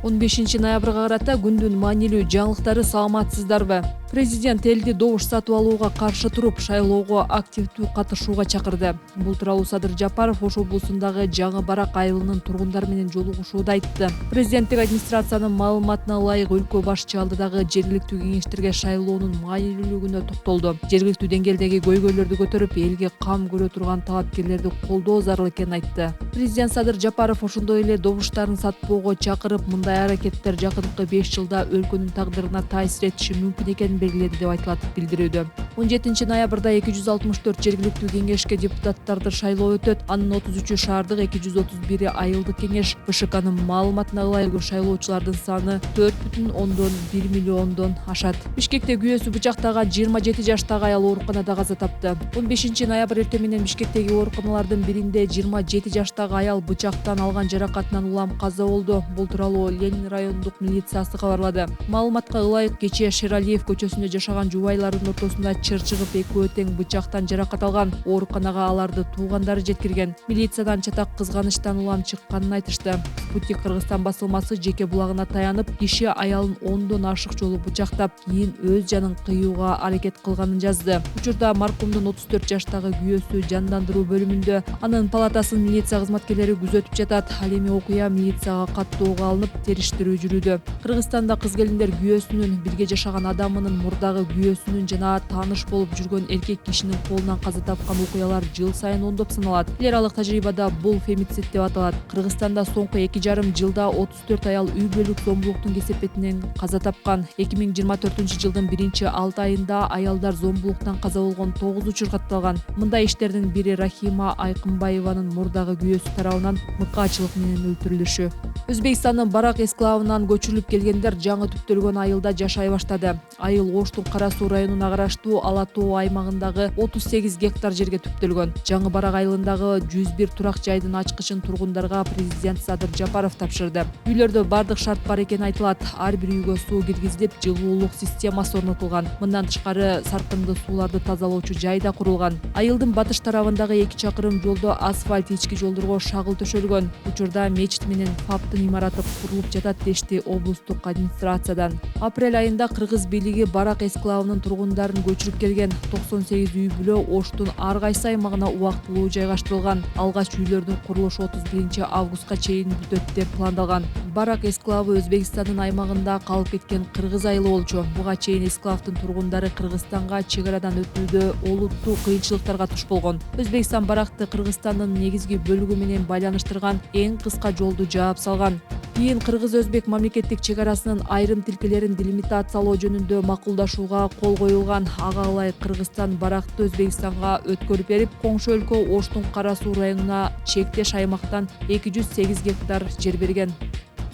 15 ноябрга карата күндүн маанилүү жаңылыктары саламатсыздарбы? Президент элди добуш сатып алууга каршы туруп, шайлоого активдүү катышууга чакырды. Бул тууралуу Садыр Жапаров Ош облусундагы Жаңы Барак айылынын тургундары менен жолугушууда айтты. Президенттик администрациянын маалыматына ылайык өлкө башчы алдыдагы жергиликтүү кеңештерге шайлоонун маанилүүлүгүнө токтолду. Жергиликтүү деңгээлдеги көйгөйлөрдү көтөрүп, элге кам көрө турган талапкерлерди колдоо зарыл экенин айтты. Президент Садыр Жапаров ошондой эле добуштарын сатпоого чакырып, мындай аракеттер жакынкы 5 жылда өлкөнүн тагдырына таасир этиши мүмкүн экенин белгиледи деп айтылат билдирүүдө. 17 ноябрда 264 жергиликтүү кеңешке депутаттарды шайлоо өтөт. Анын 33-ү шаардык, 231 айылдык кеңеш. БШКнын маалыматына ылайык шайлоочулардын саны 4,1 миллиондон ашат. Бишкекте күйөөсү бычактаган 27 жаштагы аял ооруканада каза тапты. 15 ноябрь эртең менен Бишкектеги ооруканалардын биринде 27 жаштагы аял бычактан алган жаракатынан улам каза болду. Бул тууралуу Ленин райондук милициясы кабарлады. Маалыматка ылайык кечээ Шералиев көчөсүндө жашаган жубайлардын ортосунда чыр чыгып, экөө тең бычактан жаракат алган. Ооруканага аларды туугандары жеткирген. Милициядан чатак кызганычтан улам чыкканын айтышты. Спутник Кыргызстан басылмасы жеке булагына таянып, киши аялын 10дон ашык жолу бычактап, кийин өз жанын кыюуга аракет кылганын жазды. Учурда маркумдун 34 жаштагы күйөөсү жандандыруу бөлүмүндө, анын палатасын милиция кызматкерлери күзөтүп жатат. Ал эми окуя милицияга каттоого алынып, териштирүү жүрүүдө. Кыргызстанда кыз келиндер күйөөсүнүн, бирге жашаган адамынын, мурдагы күйөөсүнүн жана тааныш болуп жүргөн эркек кишинин колунан каза тапкан окуялар жыл сайын ондоп саналат. Эл аралык тажрыйбада бул фемицид деп аталат. Кыргызстанда соңку 2,5 жылда 34 аял үй бүлөлүк зомбулуктун кесепетинен каза тапкан. 2024-жылдын 1-6 айында аялдар зомбулуктан каза болгон 9 учур катталган. Мындай иштердин бири Рахима Айкынбаеванын мурдагы күйөөсү тарабынан мыкаачылык менен өлтүрүлүшү. Өзбекстандын Барак эсклавынан көчүрүлүп келгендер жаңы түптөлгөн айылда жашай баштады. Айыл Оштун Кара Суу районуна караштуу Ала Тоо аймагындагы 38 гектар жерге түптөлгөн. Жаңы Барак айылындагы 101 турак жайдын ачкычын тургундарга президент Садыр Жапаров тапшырды. Үйлөрдө бардык шарт бар экени айтылат. Ар бир үйгө суу киргизилип, жылуулук системасы орнотулган. Мындан тышкары саркынды сууларды тазалоочу жай да курулган. Айылдын батыш тарабындагы 2 чакырым жолдо асфальт, ички жолдорго шагыл төшөлгөн. Учурда мечит менен ФАПтын имараты курулуп жатат дешти облустук администрациядан. Апрель айында кыргыз бийлиги Барак эсклавынын тургундарын көчүрүп келген. 98 үй бүлө Оштун ар кайсы аймагына убактылуу жайгаштырылган. Алгач үйлөрдүн курулушу 31 августка чейин бүтөт деп пландалган. Барак эсклавы Өзбекстандын аймагында калып кеткен кыргыз айылы болчу. Буга чейин эсклавдын тургундары Кыргызстанга чек арадан өтүүдө олуттуу кыйынчылыктарга туш болгон. Өзбекстан Баракты Кыргызстандын негизги бөлүгү менен байланыштырган эң кыска жолду жаап салган. Кийин кыргыз-өзбек мамлекеттик чек арасынын айрым тилкелерин делимитациялоо жөнүндө макулдашууга кол коюлган. Ага ылайык Кыргызстан Баракты Өзбекстанга өткөрүп берип, коңшу өлкө Оштун Кара Суу районуна чектеш аймактан 208 гектар жер берген.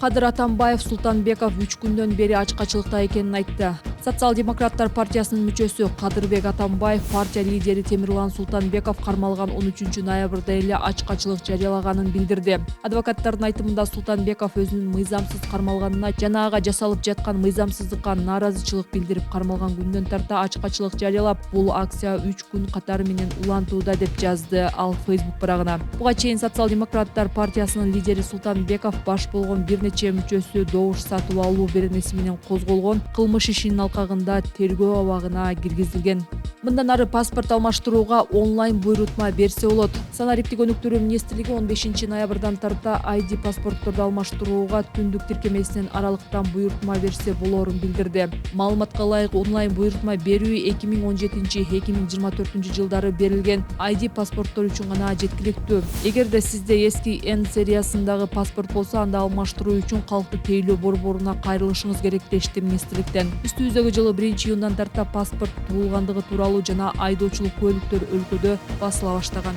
Кадыр Атамбаев Султанбеков 3 күндөн бери ачкачылыкта экенин айтты. Социал-демократтар партиясынын мүчөсү Кадырбек Атамбаев партия лидери Темирлан Султанбеков кармалган 13 ноябрда эле ачкачылык жарыялаганын билдирди. Адвокаттардын айтымында Султанбеков өзүнүн мыйзамсыз кармалганына жана ага жасалып жаткан мыйзамсыздыкка нааразычылык билдирип, кармалган күндөн тарта ачкачылык жарыялап, бул акция 3 күн катары менен улантууда деп жазды ал Facebook барагына. Буга чейин Социал-демократтар партиясынын лидери Султанбеков баш болгон бир нече мүчөсү добуш сатып алуу беренеси менен козголгон кылмыш ишинин алкагында тергөө абагына киргизилген. Мындан ары паспорт алмаштырууга онлайн буйрутма берсе болот. Санариптик өнүктүрүү министрлиги 15 ноябрдан тарта ID паспортторду алмаштырууга түндүк тиркемесинен аралыктан буйрутма берсе болорун билдирди. Маалыматка ылайык онлайн буйрутма берүү 2017-2024 жылдары берилген ID паспорттор үчүн гана жеткиликтүү. Эгерде сизде эски N сериясындагы паспорт болсо, анда алмаштыруу үчүн калктык тейлөө борборуна кайрылышыңыз керек дешти министрликтен. Үстүбүздөгү жылы 1-июндан тарта паспорт туулгандыгы тууралуу жана айдоочулук куәликтер өлкөдө басыла баштаган.